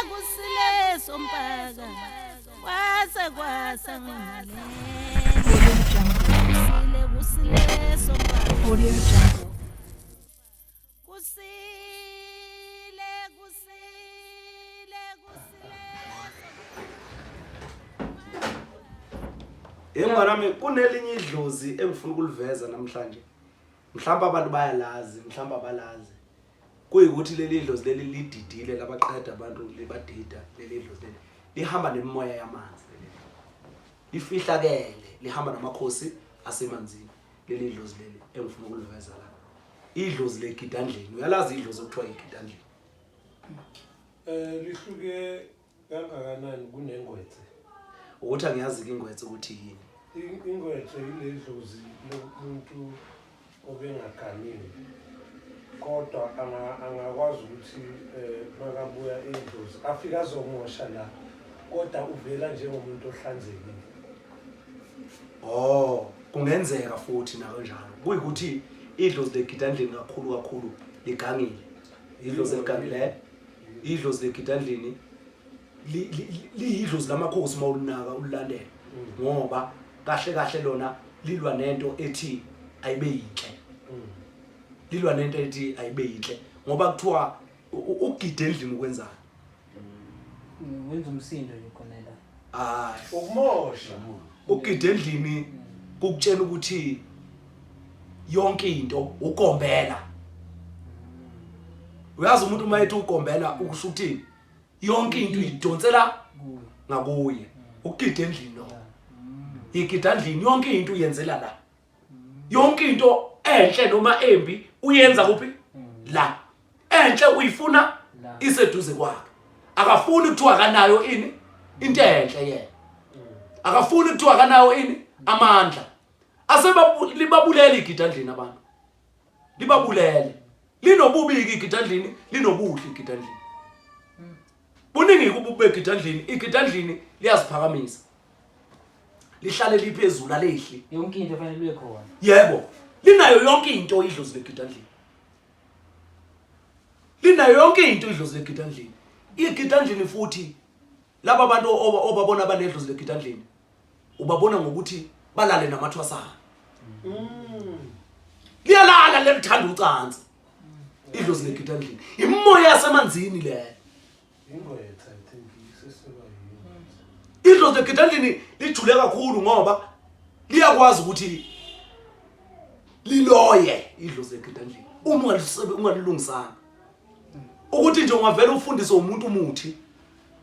kusile sompaka kwasa ngale kusile sompaka kusile Nami kunelinye idlozi engifuna ukuliveza namhlanje. Mhlawumbe abantu bayalazi, mhlawumbe abalazi. Kuyikuthi leli idlozi leli lididile labaqeda abantu libadida leli idlozi leli. Lihamba nemimoya yamanzi leli. Lifihlakele, lihamba namakhosi asemanzini. Leli idlozi leli engifuna ukuliveza la. Idlozi leGidandlini. Uyalazi idlozi okuthiwa iGidandlini? Lihluke kangakanani kunengwethe? Ukuthi angiyazi ingwethe ukuthi yini. Ingwethe iledlozi lomuntu obengaganile. Kodwa angakwazi ukuthi makabuya edlozi afika azomosha la. Kodwa uvela njengomuntu ohlanzekile. Oh, kungenzeka futhi na kanjalo. Kuyikuthi idlozi leGidandlini kakhulu ligangile. Idlozi ligangile. Idlozi leGidandlini liyidlozi lamakhosi mawulinaka ulilandela. Ngoba kahle lona lilwa nento ethi ayibe yinhle. Lilwa nento ethi ayibe yinhle ngoba kuthiwa uGidandlini ukwenzani? Wenza umsindo nje khona la. Ukumosha. uGidandlini kukutshela ukuthi yonke into ukombela. Uyazi umuntu mayethi ukombela ukusho ukuthi yonke into idonsela ngakuye. uGidandlini lo. iGidandlini yonke into uyenzela la. Yonke into enhle noma embi uyenza kuphi? La. Enhle uyifuna iseduze kwakhe. Akafuni ukuthiwa kanayo ini? Into enhle yena. Akafuni ukuthiwa kanayo ini? Amandla. Libabulele iGidandlini abantu. Libabulele. Linobubi iGidandlini, linobuhle iGidandlini. Buningi kububi iGidandlini, iGidandlini liyaziphakamisa. Lihlale liphezulu alehli. Yonke into fanele ibe khona. Yebo. Linayo yonke into idlozi leGidandlini. Linayo yonke into idlozi leGidandlini. iGidandlini futhi laba abantu obabona abanedlozi leGidandlini ubabona ngokuthi balale namathwasana. Liyalala lelithanda ucansi. Idlozi leGidandlini. Imoya yasemanzini le. Ingwethe I think iseseba yini. Idlozi leGidandlini lijule kakhulu ngoba liyakwazi ukuthi liloye idlozi leGidandlini. Uma ungalilungisanga ukuthi nje ungavela ufundise umuntu umuthi,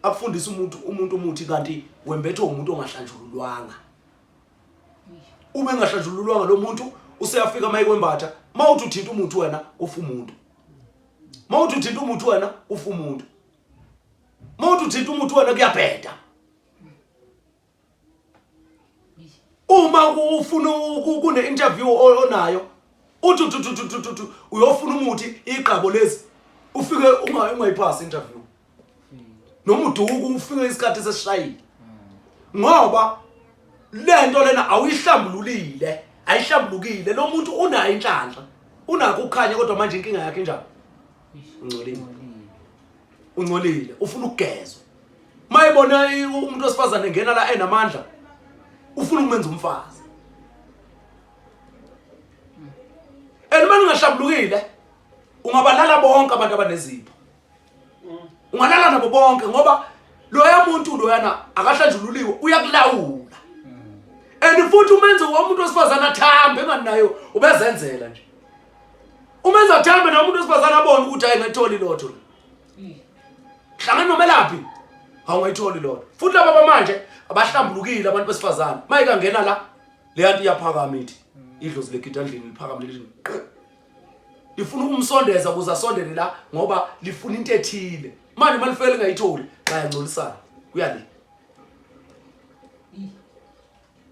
akufundise umuntu umuthi kanti wembethe umuntu ongahlanjululwanga. Ube ngahlanjululwanga lo muntu useyafika mayikwembatha, mawuthi uthinta umuntu wena ufa umuntu. Mawuthi uthinta umuntu wena ufa umuntu. Mawuthi uthinta umuntu wena kuyabheda. Uma ufuna kune interview onayo, uthi uyofuna umuthi igqabo lezi ufike ungayiphasi interview. Noma uduku ufike isikhathi sesishayile. Ngoba lento lena awuyihlambululile, ayihlambulukile. Lo muntu unayo inhlanhla. Unakho ukukhanya kodwa manje inkinga yakhe njani? Ungcolile, ufuna ukugezwa. Mayibona umuntu osifazane engena la enamandla, ufuna ukumenza umfazi. Manje ungahlambulukile, ungabalala bonke abantu abanezipho. Ungalala nabo bonke ngoba loya muntu loyana akahlanjululiwe uyakulawula. Futhi umenze umuntu osifazana athambe enganayo ubezenzela nje. Umenza athambe nomuntu osifazana abone ukuthi ayingayitholi lotho. Hlangana nomelaphi awungayitholi lotho. Futhi laba manje abahlambulukile abantu besifazana. Mayika ngena la leyanto iyaphakama ithi idlozi leGidandlini liphakama leli. Lifuna ukumsondeza ukuze asondele la ngoba lifuna into ethile. Manje malifele ngayitholi bayangcolisana. Kuyali.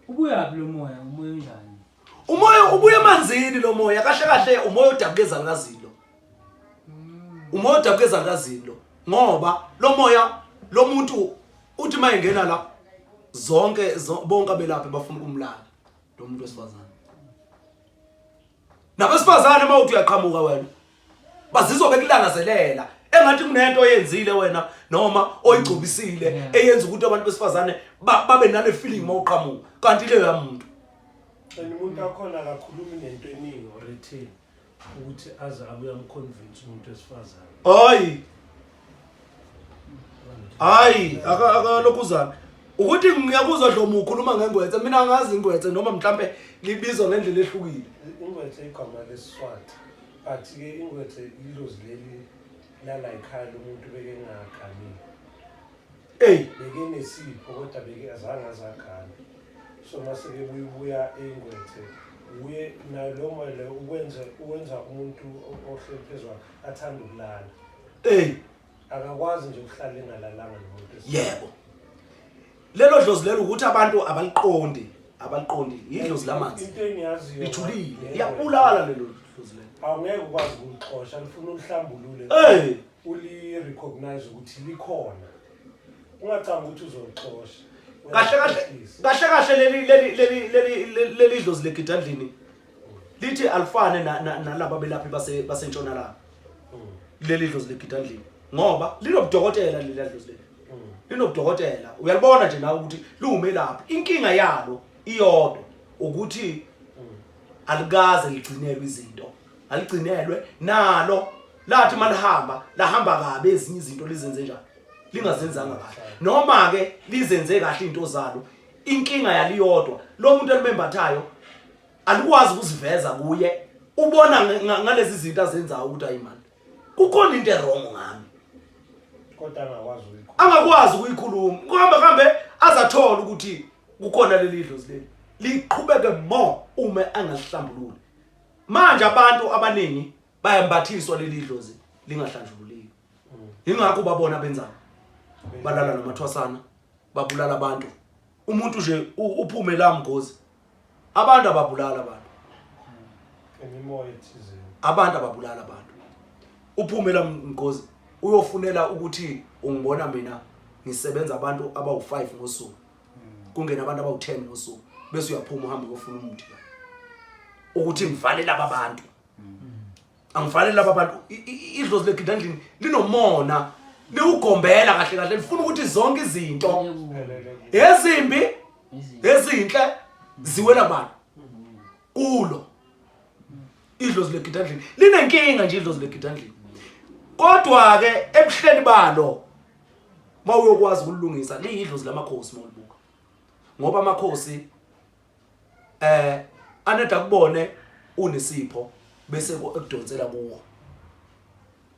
Ubuya lo moya, umoya unjani? Umoya ubuya emanzini lo moya kahle umoya odabukeza ngazilo. Umoya odabukeza ngazilo ngoba lo moya lo muntu uthi mayengena la zonke bonke abelaphi bafuna ukumlala lo muntu wesifazane. Nabesifazane mawuthi uyaqhamuka wena bazizwa kuzobe kulangazelela engathi kunento oyenzile wena noma oyigcobisile eyenza ukuthi abantu besifazane babe nale feeling mawuqhamuka kanti leyo yamuntu umuntu akhona akakhulumi nento eningi orethini ukuthi aze abuye amconvince umuntu esifazane hayi akalokuzana ukuthi ngiyakuzwa Dlomo ukhuluma ngengwethe mina angazi ingwethe noma mhlambe libizwa ngendlela ehlukile ingwethe igama leSiswati but ke ingwethe Idlozi leli lala ekhaya lomuntu beke ngakhani beke nesipho kodwa beke azange azakhani so mase ke buya engwethe uye naloma le ukwenza umuntu ohlephezwa athanda ukulala akakwazi nje ukuhlala engalalanga nomuntu yebo lelo dlozi lelo ukuthi abantu abaliqondi idlozi lamanzi into engiyaziyo lijulile iyabulala lelo dlozi lelo awungeke ukwazi ukuxosha lifuna uhlambulule uli recognize ukuthi likhona ungacanga ukuthi uzoxosha kahle leli dlozi legidandlini lithi alifane nalabo belaphi basentshonalanga leli dlozi legidandlini ngoba linobudokotela leli dlozi leli linobudokotela uyalibona nje nawe ukuthi lumelaphi inkinga yalo iyodwa ukuthi alikaze ligcinelwe izinto aligcinelwe nalo lathi malihamba lahamba kabe ezinye izinto lizenze njani lingazenzanga kahle noma ke lizenze kahle into zalo inkinga yaliyodwa lo muntu elimembathayo alikwazi ukuziveza kuye ubona ngalezi zinto azenzayo ukuthi ayimani kukhona into wrong ngami kodwa angakwazi ukuyikhuluma kuhambe azathola ukuthi kukhona leli dlozi leli liqhubeke more uma angasihlambululi manje abantu abaningi bayambathiswa leli dlozi lingahlanjululiwe ingakho babona benzani balala namathwasana babulala abantu umuntu nje uphume la mgozi abantu ababulala abantu emimoya ethize abantu ababulala abantu uphume la mgozi uyofunela ukuthi ungibona mina ngisebenza abantu abawu5 ngosuku kungena abantu abawu10 ngosuku bese uyaphuma uhambe uyofuna umuthi ukuthi ngivale laba bantu angivale laba bantu idlozi legidandlini linomona liugombela kahle lifuna ukuthi zonke izinto ezimbi ezinhle ziwela abantu kulo idlozi legidandlini linenkinga nje idlozi legidandlini kodwa ke ebuhleni balo mawuyokwazi ukulungisa liyidlozi lamakhosi mawulibuka ngoba amakhosi aneda kubone unesipho bese ekudonsela kuwo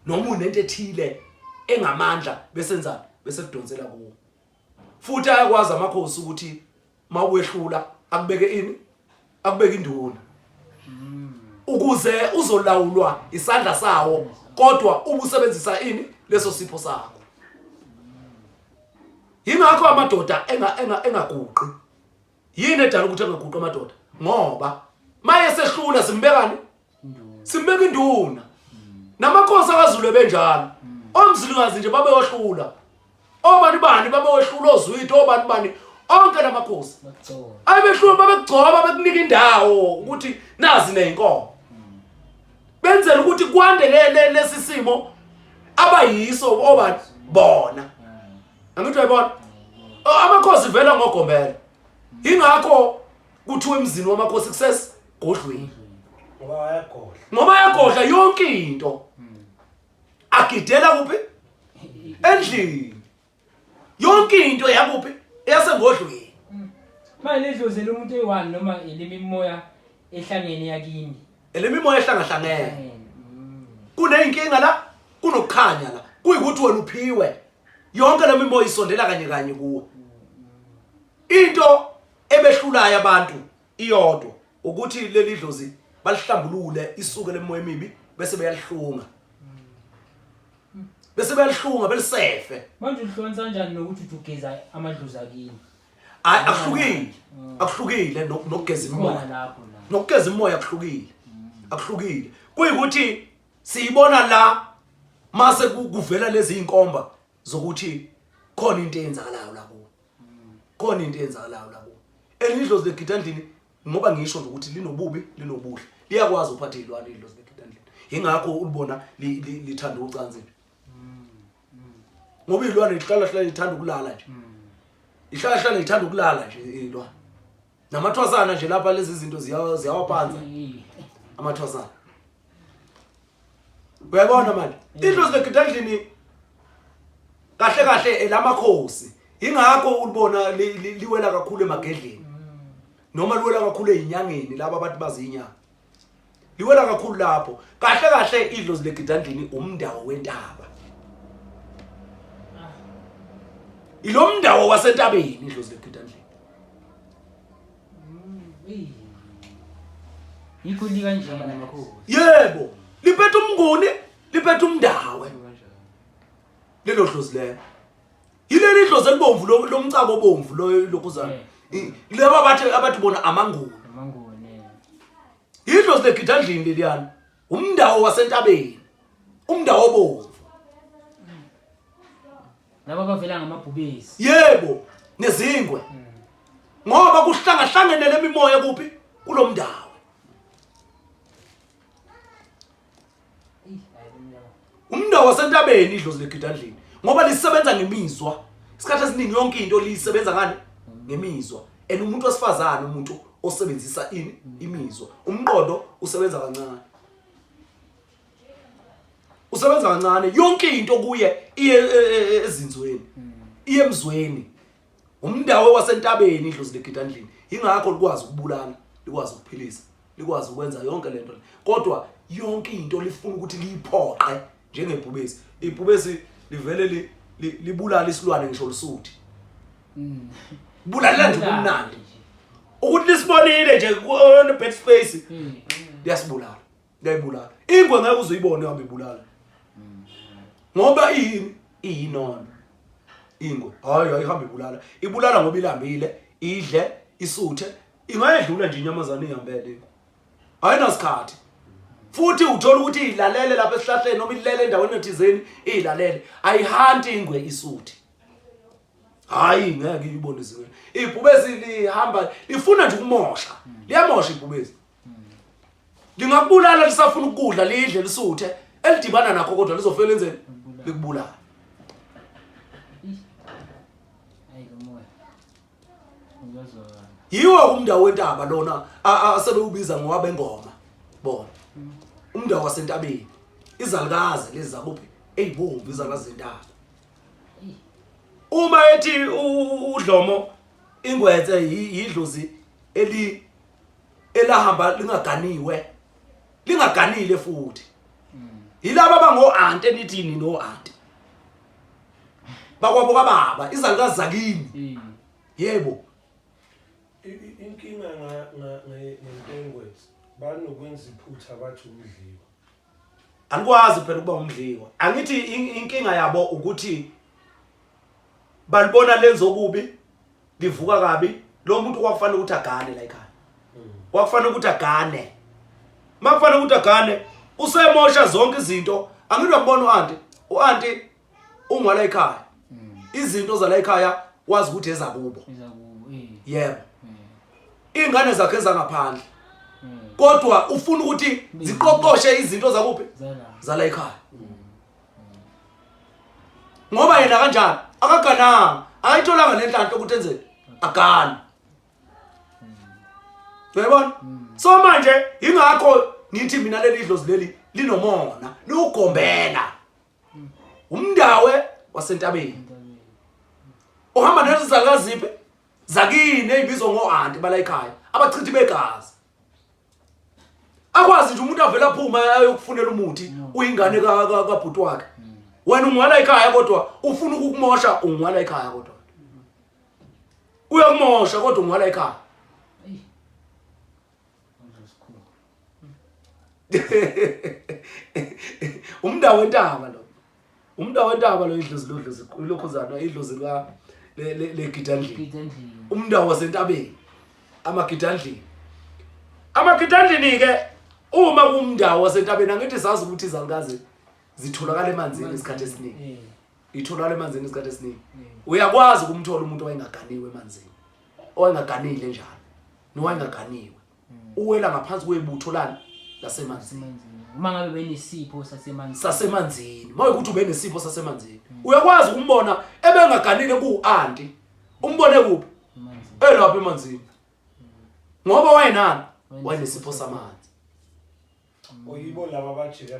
noma unento ethile engamandla besenzana bese kudonsela kuwo futhi ayakwazi amakhosi ukuthi mawuyehlula akubeke ini akubeka induna ukuze uzolawulwa isandla sawo kodwa ubusebenzisa ini leso sipho sakho yingakho amadoda engaguqi yini edala ukuthi engaguqi amadoda ngoba maye sehlula simbekani simbeka induna namakhosi akaZulu benjalo omzilikazi nje babeyohlula obani babeyohlula ozwitho obani onke lamakhosi ayibehlula babegcoba bekunika indawo ukuthi nazi neinkomo benzela ukuthi kwande lesisimo abayiso obani bona angithi uyabona amakhosi vela ngogombela ingakho kuthiwa emzini wamakhosi success godlweni ngoba yagodla yonke into agidela kuphi endlini yonke into yakuphi yasengodlweni manje ledlozi lomuntu eyi1 noma elimimoya ehlangene yakini elemimoya ehlangahlangene kuneyinkinga la kunokukhanya la kuyikuthi wena uphiwe yonke lemimoya isondela kanye kuwe into ebehlulayo abantu iyodwa ukuthi leli dlozi balihlambulule isuke lemoya emibi bese beyalihlunga belisefe manje uhlonza kanjani nokuthi ugeza amadlozi akini akuhlukile nokugeza imoya lapho nokugeza imoya akuhlukile kuyikuthi siyibona la mase kuvela lezi inkomba zokuthi khona into eyenzakalayo la kuwo elidlozi legidandlini ngoba ngisho nje ukuthi linobubi linobuhle liyakwazi ukuphatha ilwane idlozi legidandlini ingakho ulibona lithanda ucansi ngoba ilwane lihlala lithanda ukulala nje ihlala lithanda ukulala nje ilwane namathwasana nje lapha lezi zinto ziyawaphanza amathwasana uyabona manje Idlozi Legidandlini kahle lamakhosi ingakho ulibona liwela kakhulu emagedleni noma liwela kakhulu ezinyangeni laba abantu bazinyanga liwela kakhulu lapho kahle Idlozi Legidandlini umndawo wentaba ilomndawo wasentabeni Idlozi Legidandlini yikho likanjani namakhosi yebo liphethe umnguni liphethe umndawe lelo dlozi lelo yileli dlozi elibomvu lomcako obomvu lokuzana laba abathi bona amanguni Idlozi Legidandlini leliyana umndawo wasentabeni umndawo obomvu laba bavela ngamabhubesi yebo nezingwe ngoba kuhlangahlangene lemimoya kuphi kulomndawo umndawo wasentabeni Idlozi Legidandlini ngoba lisebenza ngemizwa isikhathi esiningi yonke into lisebenza ngani ngemizwa umuntu wesifazana umuntu osebenzisa imizwa umqondo usebenza kancane yonke into kuye iye ezinzweni iye emzweni umndawo wasentabeni Idlozi Legidandlini ingakho likwazi ukubulala likwazi ukuphilisa likwazi ukwenza yonke lento kodwa yonke into lifuna ukuthi liyiphoqe njengebhubesi ibhubesi livele libulala isilwane ngisho lisuthi bulalela nje kumnandi ukuthi lisibonile nje on bed space liyasibulala liyayibulala ingwe ngeke uzoyibone uhambe ibulala ngoba iyinono ingwe hayi ihamba ibulala ngoba ilambile idle isuthe ingayedlula nje inyamazana ihambele ayinasikhathi futhi uthola ukuthi ilalele lapha esihlahleni noma ilele endaweni ethizeni ilalele ayihanti ingwe isuthi hayi ngeke ibone izwe ibhubesi lihamba lifuna nje ukumosha liyamosha ibhubesi lingakubulala lisafuna ukudla lidle lisuthe elidibana nakho kodwa lizofela lenzeni likubulala yiwo umndawo wentaba lona asebewubiza ngoba bengoma bona umndawo wasentabeni izalukazi lezi zakuphi eyibomvu izalukazi zentaba uma ethi uDlomo ingwethe yidlozi elahamba lingaganile futhi yilabo abango aunt enithini no aunt bakwabo kababa izalukazi zakini yebo inkinga ngentengwethu banokwenza iphutha bathi umdliwa angikwazi phela ukuba umdliwa angithi inkinga yabo ukuthi balibona lenzo kubi livuka kabi lo muntu kwakufanele ukuthi agane la ekhaya kwakufanele ukuthi agane makufanele ukuthi agane usemosha zonke izinto angithi uyambona uanti ungwala ekhaya izinto zala ekhaya wazi ukuthi ezakubo yebo ingane zakhe ezangaphandle kodwa ufuna ukuthi ziqoqoshe izinto zakuphi zala ekhaya ngoba yena kanjani akagananga ayitholanga lenhlanhla ukuthi enzeni agana uyabona so manje ingakho ngithi mina leli dlozi leli linomona liugombela umndawe wasentabeni uhamba nezizakaziphi zakini ezibizwa ngo-aunt bala ekhaya abachithi begazi akwazi nje umuntu avela phuma ayokufunela umuthi uyingane kabhuti wakhe wena ungwala ekhaya kodwa ufuna ukukumosha ungwala ekhaya kodwa uyakumosha kodwa ungwala ekhaya umndawo wentaba lo idlozi lokhuzana idlozi lika Legidandlini umndawo wasentabeni amagidandlini ke uma kumndawo wasentabeni angithi sazi ukuthi izalukazi zitholakala emanzini isikhathi esiningi itholakala emanzini isikhathi esiningi uyakwazi ukumthola umuntu owayengaganiwe emanzini owayengaganile njalo nowayengaganiwe uwela ngaphansi kwebutho lani lasemanzini uma ngabe benesipho sasemanzini sasemanzini mawukuthi ube nesipho sasemanzini uyakwazi ukumbona ebengaganile ku-anti umbone kuphi elapha emanzini ngoba wayenani wayenesipho samanzi oyibo laba bajike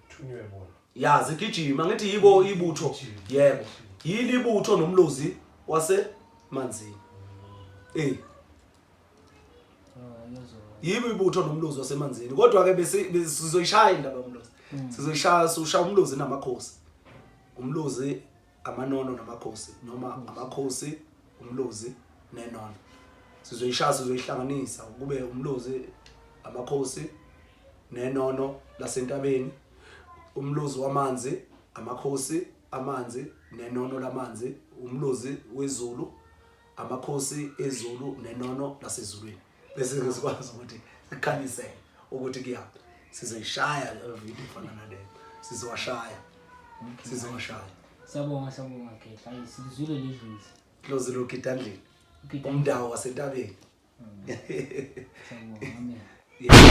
thunywe bona yazi gijima ngithi yibo ibutho yebo yili ibutho nomlozi wasemanzini yibo ibutho nomlozi wasemanzini kodwa ke sizoyishaya indaba yomlozi sizoyishaya ushaya umlozi namakhosi umlozi amanono namakhosi noma amakhosi umlozi nenono sizoyishaya sizoyihlanganisa kube umlozi amakhosi nenono lasentabeni umlozi wamanzi amakhosi amanzi nenono lamanzi umlozi wezulu amakhosi ezulu nenono lasezulwini bese sikwazi ukuthi sikhanisele ukuthi kuyaphi sizoyishaya video efana naleyo sizowashaya Siyabonga Khehla sizwile Idlozi Idlozi Legidandlini umdawo wasentabeni Siyabonga amen yeah.